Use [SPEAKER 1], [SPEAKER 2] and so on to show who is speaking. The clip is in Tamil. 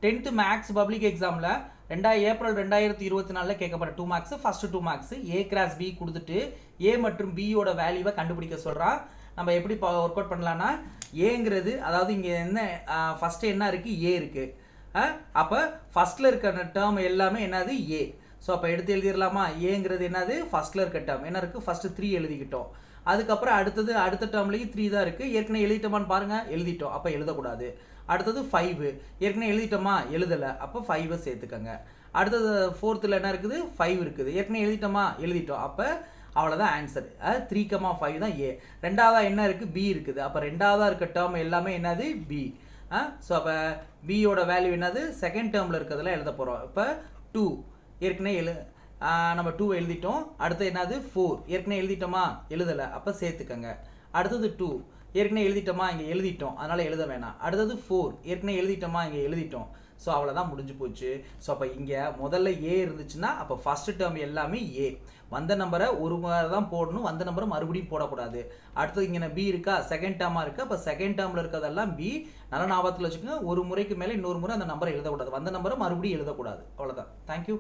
[SPEAKER 1] 10th மேக்ஸ் பப்ளிக் எக்ஸாமில் ஏப்ரல் 2024 கேட்கப்பட்ட 2 marks. First 2 marks A cross B கொடுத்துட்டு ஏ மற்றும் பியோட வேல்யூவை கண்டுபிடிக்க சொல்கிறான். நம்ம எப்படி ஒர்க் அவுட் பண்ணலான்னா, ஏங்கிறது அதாவது இங்கே என்ன ஃபஸ்ட்டு என்ன இருக்குது, ஏ இருக்குது. அப்போ ஃபஸ்ட்டில் இருக்க டேர்ம் எல்லாமே என்னது, ஏ. ஸோ அப்போ எடுத்து எழுதிடலாமா, ஏங்கிறது என்னது ஃபஸ்ட்டில் இருக்க டேர்ம் என்ன இருக்குது, ஃபஸ்ட்டு 3 எழுதிக்கிட்டோம். அதுக்கப்புறம் அடுத்த டேர்ம்லேயும் 3 தான் இருக்குது. ஏற்கனவே எழுதிட்டோமான்னு பாருங்கள், எழுதிட்டோம், அப்போ எழுதக்கூடாது. அடுத்தது 5 ஏற்கனவே எழுதிட்டோமா, எழுதலை, அப்போ 5 சேர்த்துக்கங்க. அடுத்தது 4th என்ன இருக்குது, 5 இருக்குது, ஏற்கனவே எழுதிட்டோமா, எழுதிட்டோம், அப்போ அவ்வளோதான் ஆன்சர். 3,5 தான் ஏ. ரெண்டாவதாக என்ன இருக்குது, பி இருக்குது. அப்போ ரெண்டாவதாக இருக்க டேர்ம் எல்லாமே என்னது, பி. ஸோ அப்போ பியோட வேல்யூ என்னது, செகண்ட் டேர்மில் இருக்கிறதுல எழுத போகிறோம். இப்போ 2 ஏற்கனவே நம்ம 2 எழுதிட்டோம். அடுத்து என்னது 4 ஏற்கனவே எழுதிட்டோமா, எழுதலை, அப்போ சேர்த்துக்கங்க. அடுத்தது 2 ஏற்கனவே எழுதிட்டோமா, இங்கே எழுதிட்டோம், அதனால் எழுத வேணாம். அடுத்தது 4 ஏற்கனவே எழுதிட்டோமா, இங்கே எழுதிட்டோம். ஸோ அவ்வளோதான், முடிஞ்சு போச்சு. ஸோ அப்போ இங்கே முதல்ல ஏ இருந்துச்சுன்னா அப்போ ஃபஸ்ட்டு டேர்ம் எல்லாமே ஏ. வந்த நம்பரை ஒரு முறை தான் போடணும், வந்த நம்பரை மறுபடியும் போடக்கூடாது. அடுத்தது இங்கே பி இருக்கா, செகண்ட் டேர்மாக இருக்குது. அப்போ செகண்ட் டேர்மில் இருக்கிறதெல்லாம் பி. நல்ல ஞாபகத்தில் வச்சுக்கோங்க, ஒரு முறைக்கு மேலே இன்னொரு முறை அந்த நம்பரை எழுதக்கூடாது, வந்த நம்பரை மறுபடியும் எழுதக்கூடாது. அவ்வளோதான். தேங்க்யூ.